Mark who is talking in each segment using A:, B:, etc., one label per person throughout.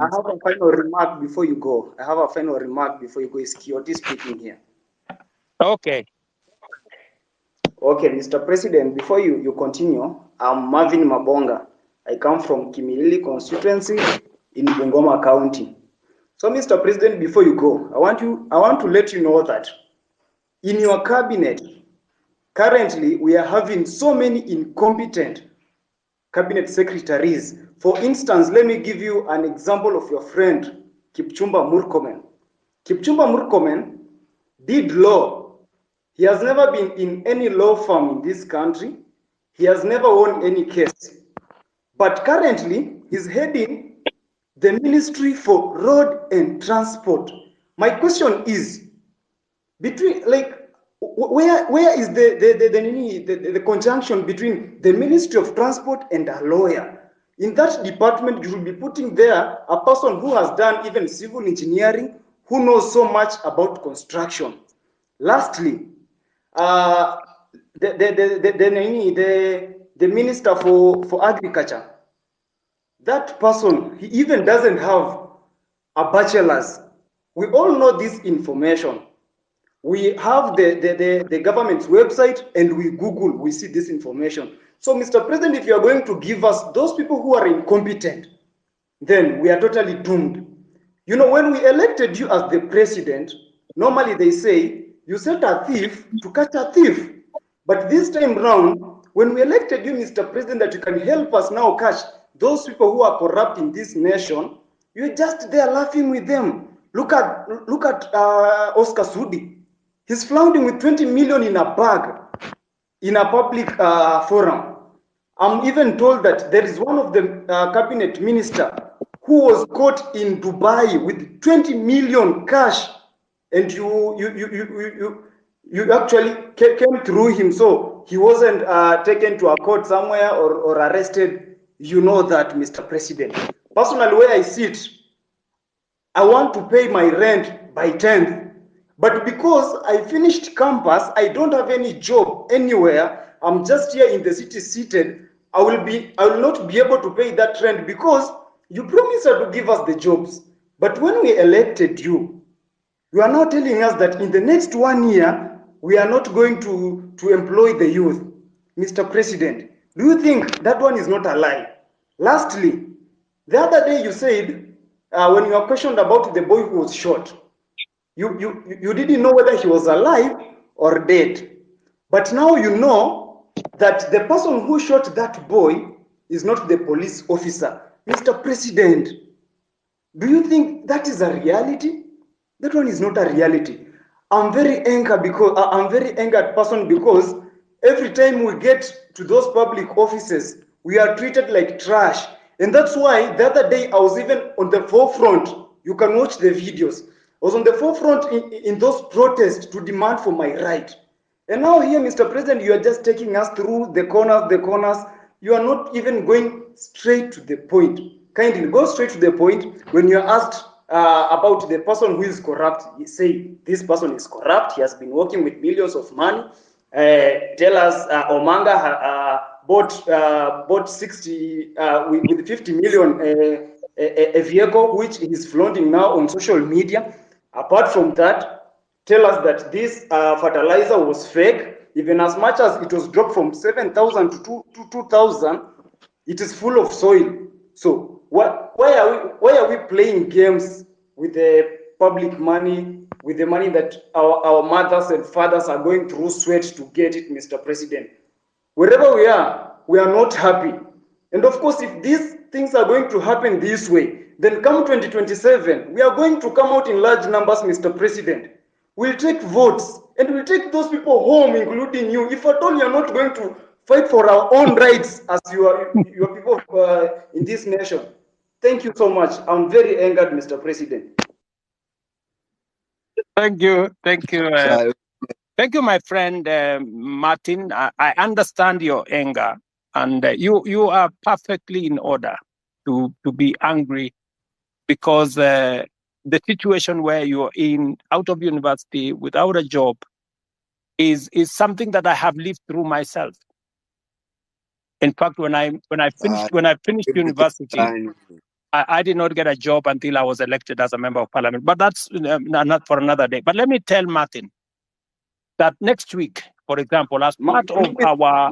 A: I have a final remark before you go. It's Kioti speaking here.
B: Okay.
A: Okay, Mr. President, before you continue, I'm Marvin Mabonga. I come from Kimilili constituency in Bungoma County. So, Mr. President, before you go, I want to let you know that in your cabinet, currently we are having so many incompetent cabinet secretaries. For instance, let me give you an example of your friend, Kipchumba Murkomen. Kipchumba Murkomen did law. He has never been in any law firm in this country. He has never won any case. But currently, he's heading the Ministry for Road and Transport. My question is, between where is the conjunction between the Ministry of Transport and a lawyer? In that department, you should be putting there a person who has done even civil engineering, who knows so much about construction. Lastly, the Minister for Agriculture, that person, he even doesn't have a bachelor's. We all know this information. We have the government's website and we Google, we see this information. So, Mr. President, if you are going to give us those people who are incompetent, then we are totally doomed. You know, when we elected you as the president, normally they say, you set a thief to catch a thief. But this time round, when we elected you, Mr. President, that you can help us now catch those people who are corrupt in this nation, you're just there laughing with them. Look at Oscar Sudi. He's flaunting with 20 million in a bag in a public forum. I'm even told that there is one of the cabinet minister who was caught in Dubai with 20 million cash, and you actually came through him, so he wasn't taken to a court somewhere or arrested. You know that, Mr. President. Personally, where I sit, I want to pay my rent by 10th. But because I finished campus, I don't have any job anywhere. I'm just here in the city seated. I will not be able to pay that rent because you promised to give us the jobs. But when we elected you, you are now telling us that in the next 1 year, we are not going to employ the youth. Mr. President, do you think that one is not a lie? Lastly, the other day you said, when you were questioned about the boy who was shot, you didn't know whether he was alive or dead. But now you know that the person who shot that boy is not the police officer. Mr. President, do you think that is a reality? That one is not a reality. I'm very angered person because every time we get to those public offices, we are treated like trash. And that's why the other day I was even on the forefront. You can watch the videos. I was on the forefront in those protests to demand for my right. And now here, Mr. President, you are just taking us through the corners. You are not even going straight to the point. Kindly go straight to the point. When you are asked about the person who is corrupt, you say, this person is corrupt. He has been working with millions of money. Tell us, Omanga bought 60 with 50 million a vehicle which is flaunting now on social media. Apart from that, tell us that this fertilizer was fake, even as much as it was dropped from 7,000 to 2,000, it is full of soil. So why are we playing games with the public money, with the money that our mothers and fathers are going through sweat to get it, Mr. President? Wherever we are not happy. And of course, if these things are going to happen this way, then come 2027, we are going to come out in large numbers, Mr. President. We'll take votes and we'll take those people home, including you. If at all you're not going to fight for our own rights as your people in this nation. Thank you so much. I'm very angered, Mr. President.
B: Thank you. Thank you, my friend Martin. I understand your anger, and you are perfectly in order to be angry because the situation where you're in, out of university, without a job, is something that I have lived through myself. In fact, when I finished university, I did not get a job until I was elected as a member of parliament, but that's not for another day. But let me tell Martin that next week, for example, as part of our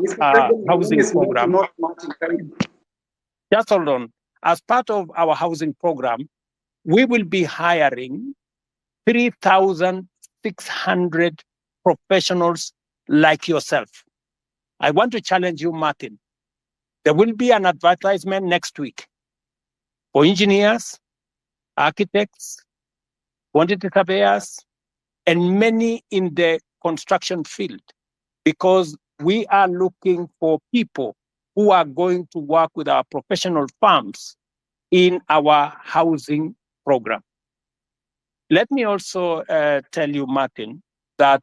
B: housing program, just hold on, as part of our housing program, we will be hiring 3,600 professionals like yourself. I want to challenge you, Martin. There will be an advertisement next week for engineers, architects, quantity surveyors, and many in the construction field, because we are looking for people who are going to work with our professional firms in our housing program. Let me also tell you, Martin, that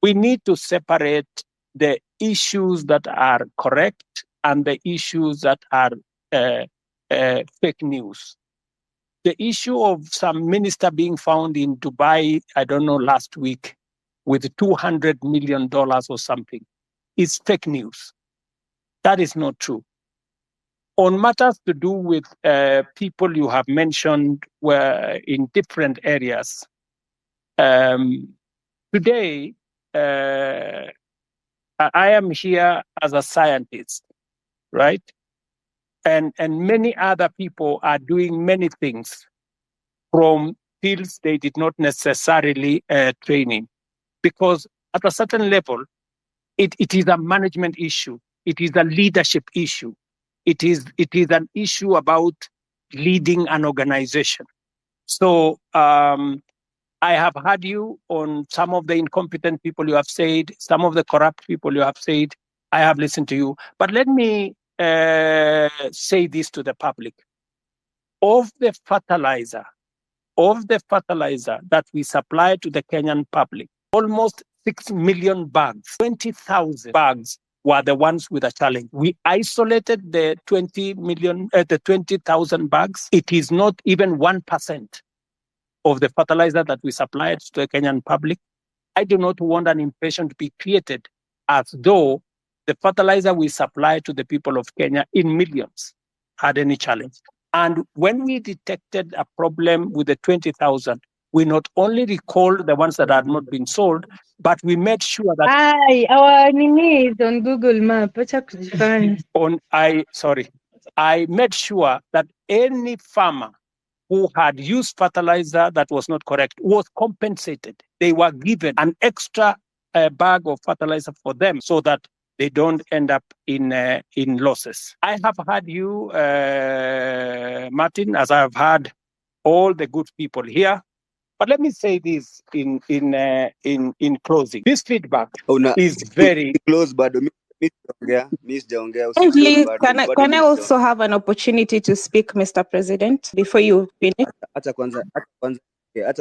B: we need to separate the issues that are correct and the issues that are fake news. The issue of some minister being found in Dubai, I don't know, last week, with $200 million or something, is fake news. That is not true. On matters to do with people you have mentioned were in different areas, today, I am here as a scientist, right? And many other people are doing many things from fields they did not necessarily train in. Because at a certain level, it is a management issue. It is a leadership issue. It is an issue about leading an organization. So I have heard you on some of the incompetent people you have said, some of the corrupt people you have said. I have listened to you. But let me say this to the public. Of the fertilizer that we supply to the Kenyan public, almost 6 million bags, 20,000 bags were the ones with a challenge. We isolated the 20,000 bags. It is not even 1% of the fertilizer that we supplied to the Kenyan public. I do not want an impression to be created as though the fertilizer we supply to the people of Kenya in millions had any challenge. And when we detected a problem with the 20,000, we not only recalled the ones that had not been sold, but we made sure that
C: our Nini is on Google Map.
B: I made sure that any farmer who had used fertilizer that was not correct was compensated. They were given an extra bag of fertilizer for them so that they don't end up in losses. I have heard you, Martin, as I have heard all the good people here. But let me say this in closing. This feedback is very
D: close, but
C: Please, can I also have an opportunity to speak, Mr. President, before you finish?
D: Acha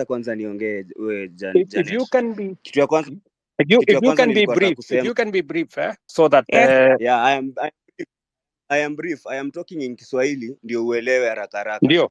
D: kwanza niongee wewe Janet.
B: If you can be
D: kitu ya kwanza
B: if you can be brief, so that
D: yeah, I am brief. I am talking in Kiswahili ndio uelewe haraka haraka.
B: Ndio.